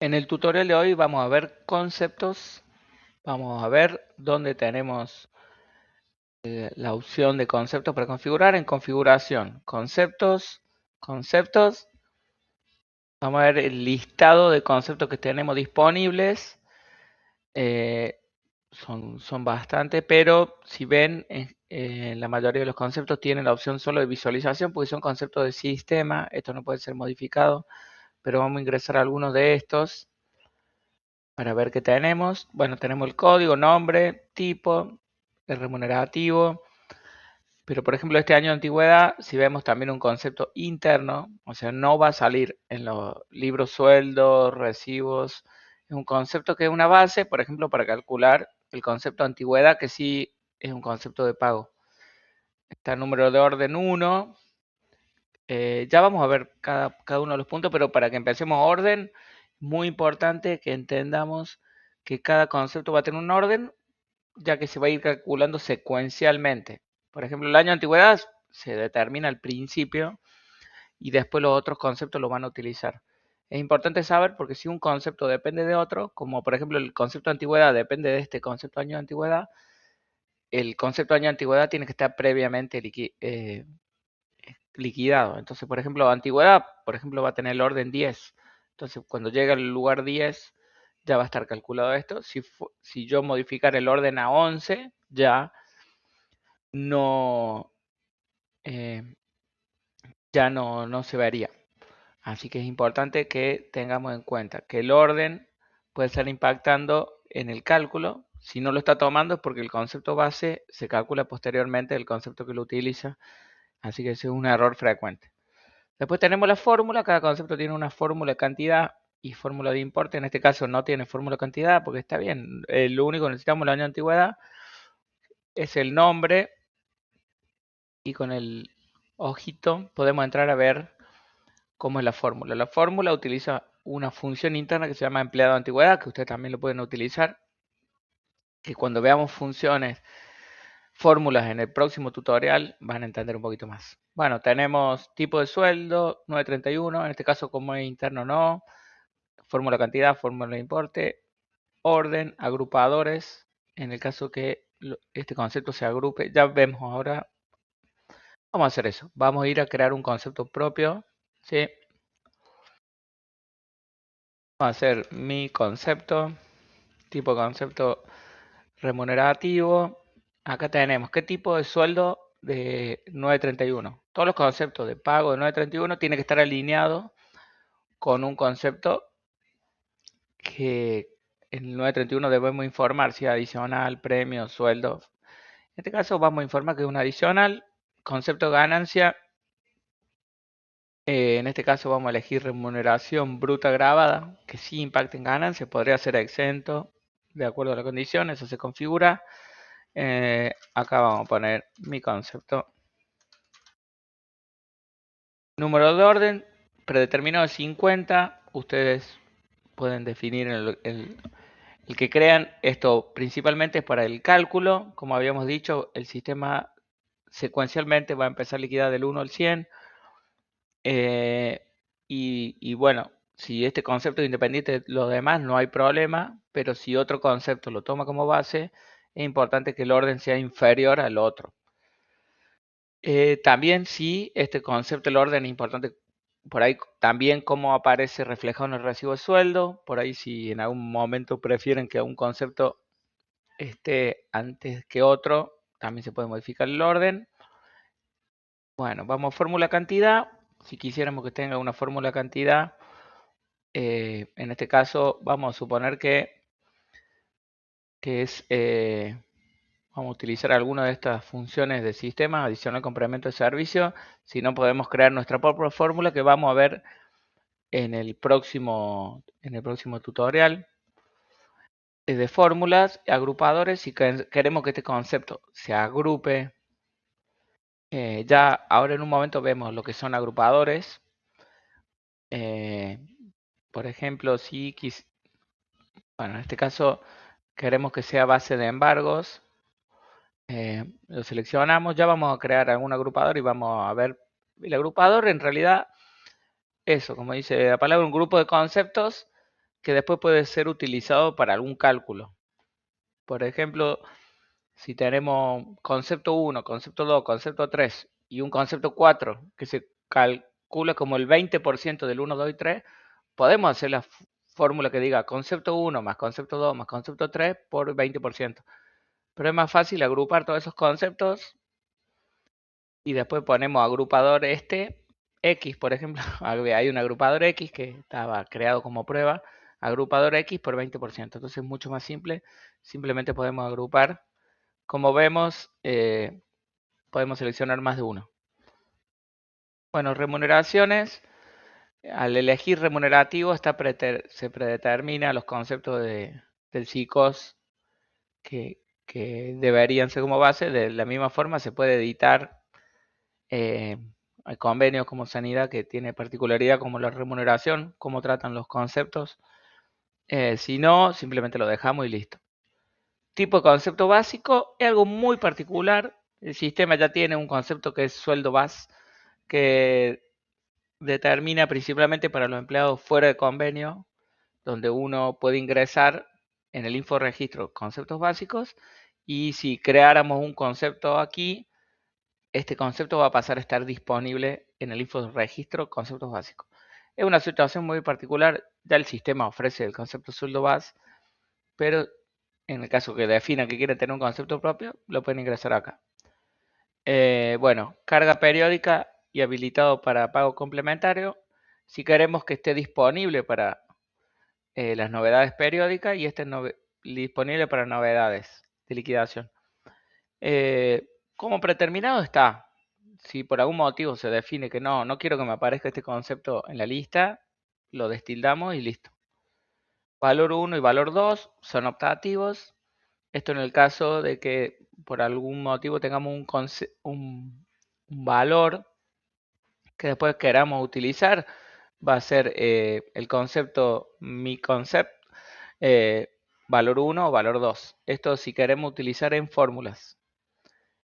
En el tutorial de hoy vamos a ver conceptos, vamos a ver dónde tenemos la opción de conceptos para configurar en configuración, conceptos, vamos a ver el listado de conceptos que tenemos disponibles, eh, son bastantes, pero si ven, la mayoría de los conceptos tienen la opción solo de visualización porque son conceptos de sistema, esto no puede ser modificado, pero vamos a ingresar algunos de estos para ver qué tenemos. Bueno, tenemos el código, nombre, tipo, el remunerativo. Pero por ejemplo, este año de antigüedad, si vemos también un concepto interno, o sea, no va a salir en los libros sueldos, recibos. Es un concepto que es una base, por ejemplo, para calcular el concepto de antigüedad, que sí es un concepto de pago. Está el número de orden 1. Ya vamos a ver cada uno de los puntos, pero para que empecemos orden, muy importante que entendamos que cada concepto va a tener un orden, ya que se va a ir calculando secuencialmente. Por ejemplo, el año de antigüedad se determina al principio y después los otros conceptos lo van a utilizar. Es importante saber porque si un concepto depende de otro, como por ejemplo el concepto de antigüedad depende de este concepto de año de antigüedad, el concepto de año de antigüedad tiene que estar previamente liquidado. Entonces, por ejemplo, antigüedad, por ejemplo, va a tener el orden 10. Entonces, cuando llega al lugar 10, ya va a estar calculado esto. Si yo modificar el orden a 11, no, eh, ya no se vería. Así que es importante que tengamos en cuenta que el orden puede estar impactando en el cálculo. Si no lo está tomando es porque el concepto base se calcula posteriormente del concepto que lo utiliza. Así que ese es un error frecuente. Después tenemos la fórmula, cada concepto tiene una fórmula de cantidad y fórmula de importe. En este caso no tiene fórmula de cantidad porque está bien. Lo único que necesitamos en el año de antigüedad es el nombre y con el ojito podemos entrar a ver cómo es la fórmula. La fórmula utiliza una función interna que se llama empleado de antigüedad, que ustedes también lo pueden utilizar, que cuando veamos fórmulas en el próximo tutorial van a entender un poquito más. Bueno, tenemos tipo de sueldo, 931, en este caso como es interno no, fórmula cantidad, fórmula de importe, orden, agrupadores, en el caso que este concepto se agrupe, ya vemos ahora, vamos a hacer eso, vamos a ir a crear un concepto propio, ¿sí? Vamos a hacer mi concepto, tipo concepto remunerativo. Acá tenemos qué tipo de sueldo de 931. Todos los conceptos de pago de 931 tienen que estar alineados con un concepto que en el 931 debemos informar si es adicional, premio, sueldo. En este caso vamos a informar que es un adicional, concepto de ganancia. En este caso vamos a elegir remuneración bruta grabada, que sí impacte en ganancia, podría ser exento de acuerdo a las condiciones, eso se configura. Acá vamos a poner mi concepto. Número de orden, predeterminado de 50. Ustedes pueden definir el que crean. Esto principalmente es para el cálculo. Como habíamos dicho, el sistema secuencialmente va a empezar a liquidar del 1 al 100. Y bueno, si este concepto es independiente de los demás, no hay problema. Pero si otro concepto lo toma como base, es importante que el orden sea inferior al otro. También sí, este concepto del orden es importante por ahí también cómo aparece reflejado en el recibo de sueldo. Por ahí si en algún momento prefieren que un concepto esté antes que otro, también se puede modificar el orden. Bueno, vamos a fórmula cantidad. Si quisiéramos que tenga una fórmula cantidad, en este caso vamos a suponer que es vamos a utilizar alguna de estas funciones de sistema, adicional complemento de servicio. Si no, podemos crear nuestra propia fórmula que vamos a ver en el próximo tutorial. De fórmulas, agrupadores, si queremos que este concepto se agrupe. Ya ahora en un momento vemos lo que son agrupadores. Por ejemplo, si bueno, en este caso queremos que sea base de embargos. Lo seleccionamos, ya vamos a crear algún agrupador y vamos a ver. El agrupador en realidad, eso, como dice la palabra, un grupo de conceptos que después puede ser utilizado para algún cálculo. Por ejemplo, si tenemos concepto 1, concepto 2, concepto 3 y un concepto 4 que se calcula como el 20% del 1, 2 y 3, podemos hacer la fórmula que diga concepto 1 más concepto 2 más concepto 3 por 20%. Pero es más fácil agrupar todos esos conceptos y después ponemos agrupador X, por ejemplo. Hay un agrupador X que estaba creado como prueba, agrupador X por 20%. Entonces es mucho más simple. Simplemente podemos agrupar. Como vemos, podemos seleccionar más de uno. Bueno, remuneraciones. Al elegir remunerativo se predetermina los conceptos del SICOS que deberían ser como base. De la misma forma se puede editar. Hay convenios como sanidad que tiene particularidad como la remuneración, cómo tratan los conceptos. Si no, simplemente lo dejamos y listo. Tipo de concepto básico es algo muy particular. El sistema ya tiene un concepto que es sueldo base, que determina principalmente para los empleados fuera de convenio, donde uno puede ingresar en el inforregistro conceptos básicos, y si creáramos un concepto aquí, este concepto va a pasar a estar disponible en el inforegistro conceptos básicos. Es una situación muy particular, ya el sistema ofrece el concepto sueldo base, pero en el caso que definan que quieren tener un concepto propio, lo pueden ingresar acá. Bueno, carga periódica y habilitado para pago complementario. Si queremos que esté disponible para las novedades periódicas y esté disponible para novedades de liquidación. Como preterminado está. Si por algún motivo se define que no quiero que me aparezca este concepto en la lista, lo destildamos y listo. Valor 1 y valor 2 son optativos. Esto en el caso de que por algún motivo tengamos un valor que después queramos utilizar, va a ser el concepto mi concept, valor 1 o valor 2. Esto si queremos utilizar en fórmulas.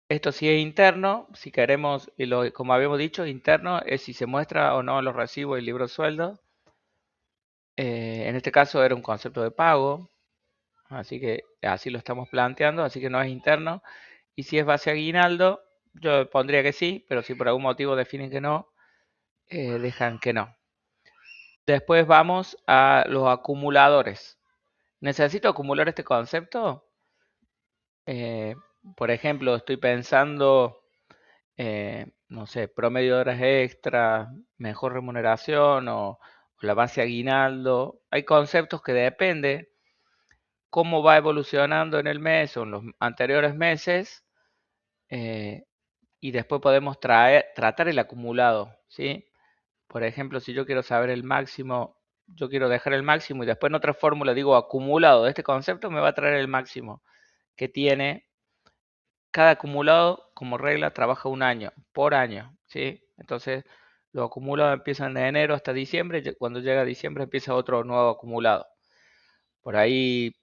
Esto sí es interno, si queremos, como habíamos dicho, interno es si se muestra o no los recibos y libros sueldo. En este caso era un concepto de pago, así que así lo estamos planteando, así que no es interno. Y si es base aguinaldo, yo pondría que sí, pero si por algún motivo definen que no, dejan que no. Después vamos a los acumuladores. ¿Necesito acumular este concepto? Eh, por ejemplo, estoy pensando, no sé, promedio de horas extra, mejor remuneración o la base aguinaldo. Hay conceptos que depende cómo va evolucionando en el mes o en los anteriores meses, y después podemos tratar el acumulado, ¿sí? Por ejemplo, si yo quiero saber el máximo, yo quiero dejar el máximo y después en otra fórmula digo acumulado de este concepto, me va a traer el máximo que tiene. Cada acumulado, como regla, trabaja un año, por año, ¿sí? Entonces, los acumulados empiezan de enero hasta diciembre, cuando llega diciembre empieza otro nuevo acumulado. Por ahí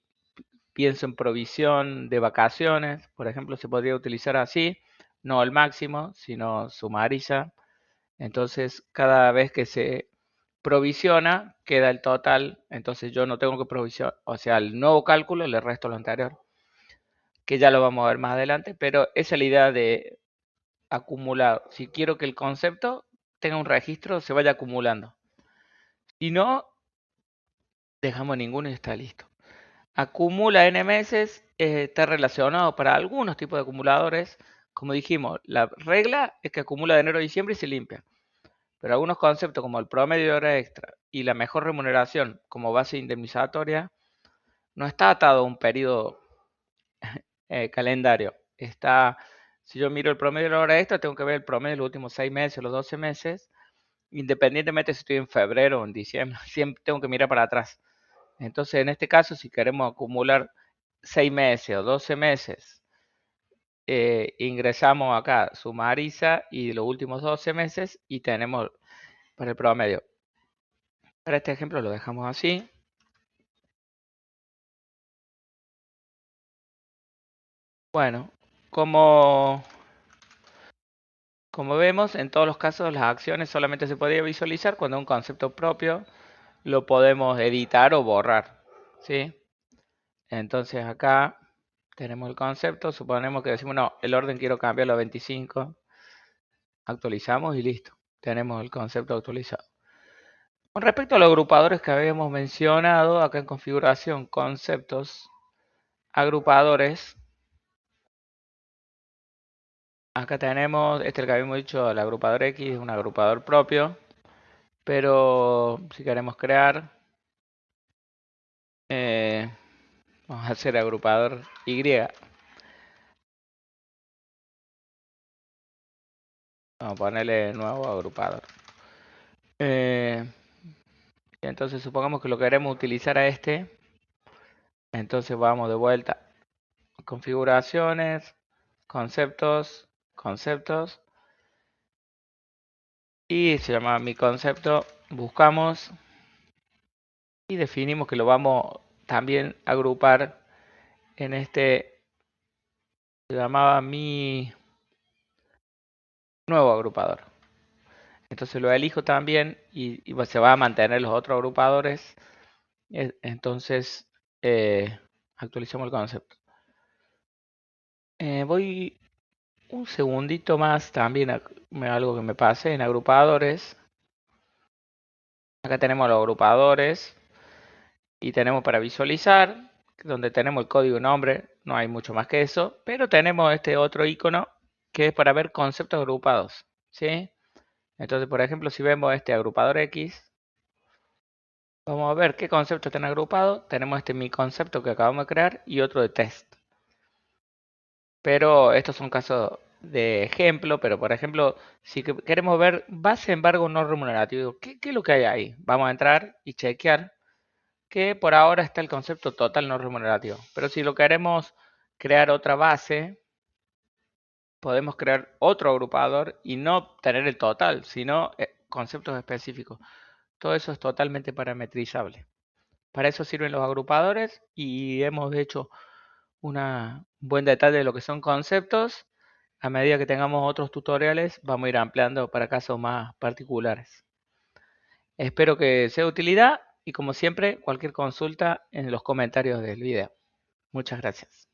pienso en provisión de vacaciones, por ejemplo, se podría utilizar así, no el máximo, sino sumariza. Entonces, cada vez que se provisiona, queda el total, entonces yo no tengo que provisionar, o sea, el nuevo cálculo le resto lo anterior, que ya lo vamos a ver más adelante, pero esa es la idea de acumular. Si quiero que el concepto tenga un registro, se vaya acumulando. Si no, dejamos ninguno y está listo. Acumula n meses, está relacionado para algunos tipos de acumuladores. Como dijimos, la regla es que acumula de enero a diciembre y se limpia. Pero algunos conceptos como el promedio de hora extra y la mejor remuneración como base indemnizatoria no está atado a un periodo calendario. Si yo miro el promedio de la hora extra, tengo que ver el promedio de los últimos 6 meses, los 12 meses, independientemente si estoy en febrero o en diciembre, siempre tengo que mirar para atrás. Entonces, en este caso, si queremos acumular 6 meses o 12 meses, ingresamos acá sumariza y los últimos 12 meses y tenemos para el promedio. Para este ejemplo lo dejamos así. Bueno, como, como vemos, en todos los casos las acciones solamente se podía visualizar cuando un concepto propio lo podemos editar o borrar, ¿sí? Entonces acá tenemos el concepto, suponemos que decimos, no, el orden quiero cambiarlo a 25, actualizamos y listo, tenemos el concepto actualizado. Con respecto a los agrupadores que habíamos mencionado, acá en configuración, conceptos, agrupadores, acá tenemos, este es el que habíamos dicho, el agrupador X, es un agrupador propio, pero si queremos crear, eh, vamos a hacer agrupador Y. Vamos a ponerle nuevo agrupador. Entonces supongamos que lo queremos utilizar a este. Entonces vamos de vuelta. Configuraciones, conceptos, conceptos. Y se llama mi concepto. Buscamos y definimos que lo vamos también a agrupar en este. Se llamaba mi nuevo agrupador. Entonces lo elijo también y se va a mantener los otros agrupadores. Entonces actualizamos el concepto. Voy un segundito más también a algo que me pase en agrupadores. Acá tenemos los agrupadores y tenemos para visualizar, donde tenemos el código nombre, no hay mucho más que eso, pero tenemos este otro icono que es para ver conceptos agrupados, ¿sí? Entonces, por ejemplo, si vemos este agrupador X, vamos a ver qué conceptos están agrupados. Tenemos este mi concepto que acabamos de crear y otro de test. Pero estos son casos de ejemplo, pero por ejemplo, si queremos ver base embargo no remunerativo, ¿qué es lo que hay ahí? Vamos a entrar y chequear que por ahora está el concepto total no remunerativo. Pero si lo queremos crear otra base, podemos crear otro agrupador y no tener el total, sino conceptos específicos. Todo eso es totalmente parametrizable. Para eso sirven los agrupadores y hemos hecho un buen detalle de lo que son conceptos. A medida que tengamos otros tutoriales, vamos a ir ampliando para casos más particulares. Espero que sea de utilidad y como siempre, cualquier consulta en los comentarios del video. Muchas gracias.